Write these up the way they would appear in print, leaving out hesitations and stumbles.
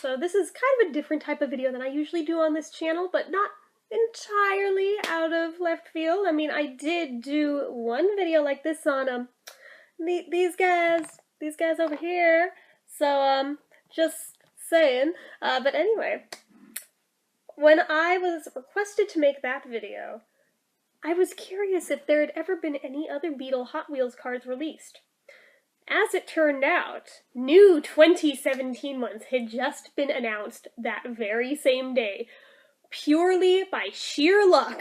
So this is kind of a different type of video than I usually do on this channel, but not entirely out of left field. I mean, I did do one video like this on these guys over here. So just saying. But anyway, when I was requested to make that video, I was curious if there had ever been any other Beatles Hot Wheels cars released. As it turned out, new 2017 ones had just been announced that very same day, purely by sheer luck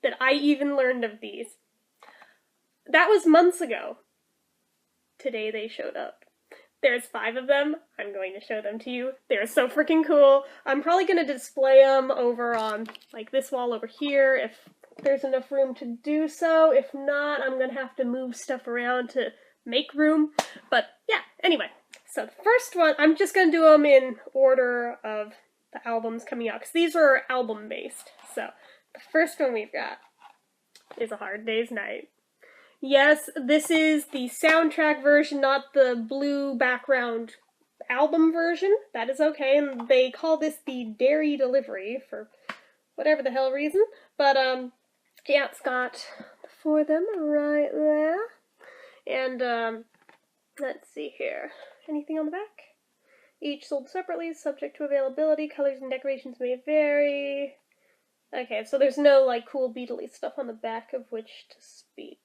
that I even learned of these. That was months ago. Today they showed up. There's 5 of them. I'm going to show them to you. They're so freaking cool. I'm probably going to display them over on, like, this wall over here if there's enough room to do so. If not, I'm going to have to move stuff around to make room. But yeah, anyway. So the first one, I'm just going to do them in order of the albums coming out, because these are album-based. So the first one we've got is A Hard Day's Night. Yes, this is the soundtrack version, not the blue background album version. That is okay, and they call this the Dairy Delivery for whatever the hell reason. But, yeah, it's got the 4 of them right there. And, let's see here. Anything on the back? Each sold separately, subject to availability. Colors and decorations may vary. Okay, so there's no, like, cool Beatley stuff on the back of which to speak.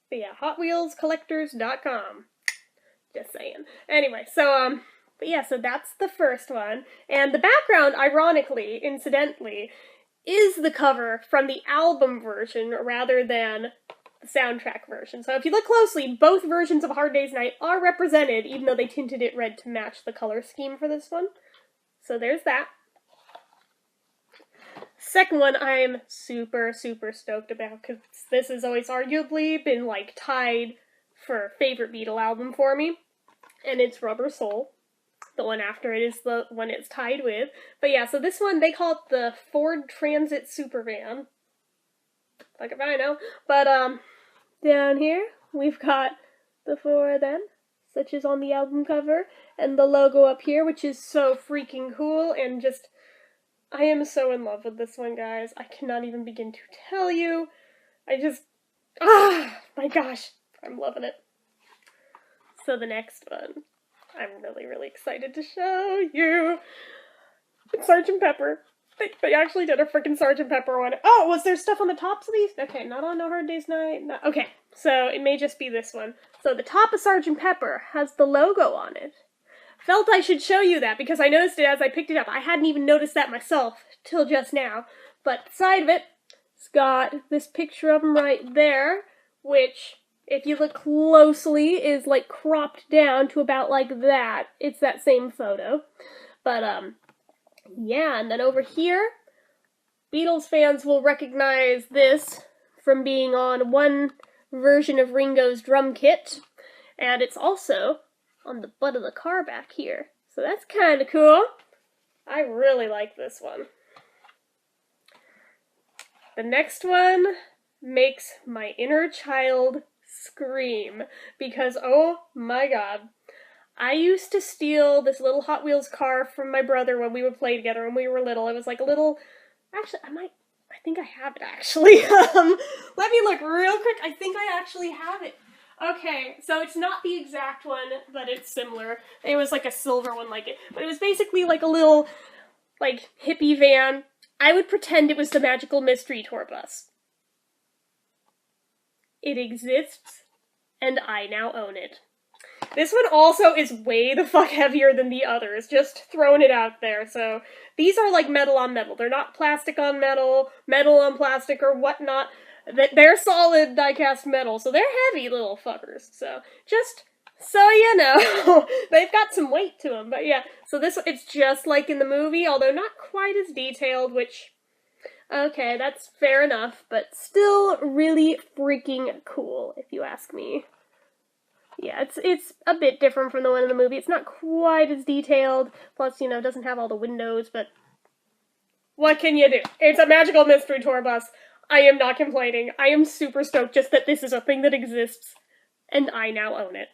But yeah, HotWheelsCollectors.com. Just saying. Anyway, so, but yeah, so that's the first one. And the background, ironically, incidentally, is the cover from the album version rather than the soundtrack version. So if you look closely, both versions of Hard Day's Night are represented, even though they tinted it red to match the color scheme for this one. So there's that. Second one I am super, super stoked about, because this has always arguably been, like, tied for favorite Beatle album for me. And it's Rubber Soul. The one after it is the one it's tied with. But yeah, so this one, they call it the Ford Transit Supervan. Like if I know. But, down here, we've got the 4 of them, such as on the album cover, and the logo up here, which is so freaking cool, and just, I am so in love with this one, guys. I cannot even begin to tell you. My gosh, I'm loving it. So the next one, I'm really, really excited to show you. It's Sgt. Pepper. They actually did a freaking Sgt. Pepper one. Oh, was there stuff on the tops of these? Okay, not on No Hard Day's Night. No. Okay, so it may just be this one. So the top of Sgt. Pepper has the logo on it. Felt I should show you that because I noticed it as I picked it up. I hadn't even noticed that myself till just now. But the side of it, it's got this picture of him right there, which, if you look closely, is like cropped down to about like that. It's that same photo. But, yeah, and then over here, Beatles fans will recognize this from being on one version of Ringo's drum kit, and it's also on the butt of the car back here. So that's kind of cool. I really like this one. The next one makes my inner child scream, because oh my god. I used to steal this little Hot Wheels car from my brother when we would play together when we were little. It was like a little, actually, I think I have it actually. Let me look real quick. I think I actually have it. Okay, so it's not the exact one, but it's similar. It was like a silver one like it. But it was basically like a little, like, hippie van. I would pretend it was the Magical Mystery Tour bus. It exists, and I now own it. This one also is way the fuck heavier than the others, just throwing it out there. So these are like metal on metal. They're not plastic on metal, metal on plastic, or whatnot. They're solid die-cast metal, so they're heavy little fuckers. So just so you know, they've got some weight to them. But yeah, so it's just like in the movie, although not quite as detailed, which, okay, that's fair enough, but still really freaking cool, if you ask me. Yeah, it's a bit different from the one in the movie. It's not quite as detailed, plus, you know, it doesn't have all the windows, but what can you do? It's a Magical Mystery Tour bus. I am not complaining. I am super stoked just that this is a thing that exists, and I now own it.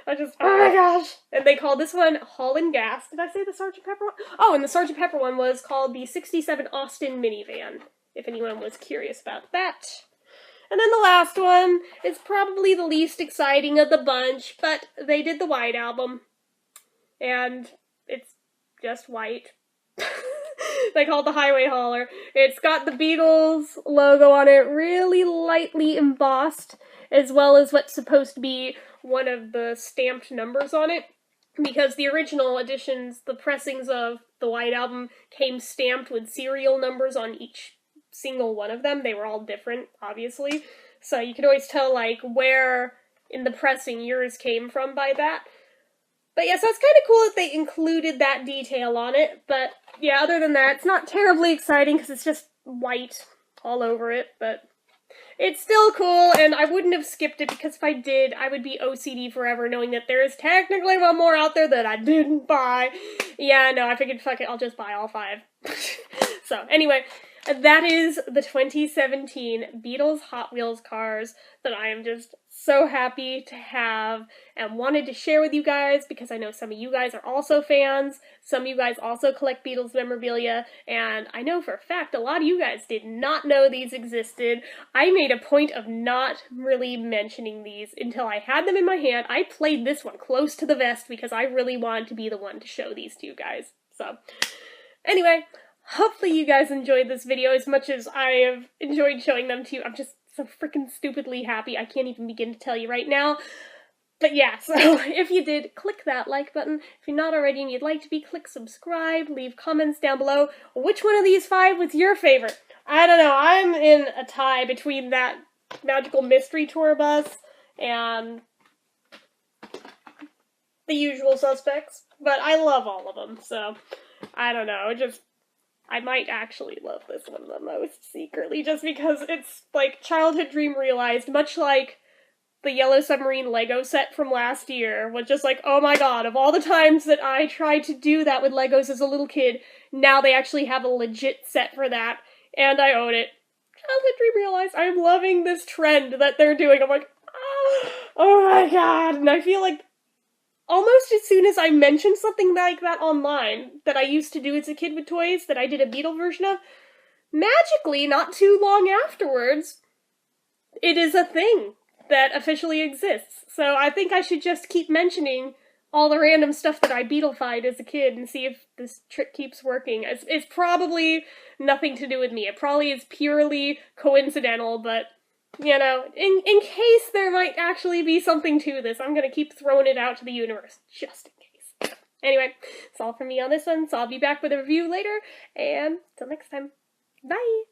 Oh my gosh. And they called this one Holland Gas. Did I say the Sgt. Pepper one? Oh, and the Sgt. Pepper one was called the 67 Austin minivan, if anyone was curious about that. And then the last one is probably the least exciting of the bunch, but they did the White Album. And it's just white. They call it the Highway Hauler. It's got the Beatles logo on it, really lightly embossed, as well as what's supposed to be one of the stamped numbers on it. Because the original editions, the pressings of the White Album, came stamped with serial numbers on each single one of them. They were all different, obviously. So you could always tell, like, where in the pressing yours came from by that. But yeah, so it's kind of cool that they included that detail on it, but yeah, other than that, it's not terribly exciting because it's just white all over it, but it's still cool, and I wouldn't have skipped it because if I did, I would be OCD forever knowing that there is technically one more out there that I didn't buy. Yeah, no, I figured, fuck it, I'll just buy all 5. So, anyway, that is the 2017 Beatles Hot Wheels cars that I am just so happy to have and wanted to share with you guys because I know some of you guys are also fans, some of you guys also collect Beatles memorabilia, and I know for a fact a lot of you guys did not know these existed. I made a point of not really mentioning these until I had them in my hand. I played this one close to the vest because I really wanted to be the one to show these to you guys. So, anyway, hopefully you guys enjoyed this video as much as I have enjoyed showing them to you. I'm just so freaking stupidly happy. I can't even begin to tell you right now. But yeah, so if you did, click that like button. If you're not already and you'd like to be, click subscribe, leave comments down below. Which one of these 5 was your favorite? I don't know, I'm in a tie between that Magical Mystery Tour bus and the usual suspects. But I love all of them, so I don't know, I might actually love this one the most secretly, just because it's, like, childhood dream realized, much like the Yellow Submarine Lego set from last year, was just like, oh my god, of all the times that I tried to do that with Legos as a little kid, now they actually have a legit set for that, and I own it. Childhood dream realized, I am loving this trend that they're doing. I'm like, oh my god, and I feel like almost as soon as I mentioned something like that online, that I used to do as a kid with toys, that I did a Beatle version of, magically, not too long afterwards, it is a thing that officially exists. So I think I should just keep mentioning all the random stuff that I Beatlefied as a kid and see if this trick keeps working. It's probably nothing to do with me. It probably is purely coincidental, but you know, in case there might actually be something to this, I'm gonna keep throwing it out to the universe, just in case. Anyway, that's all from me on this one, so I'll be back with a review later, and till next time, bye!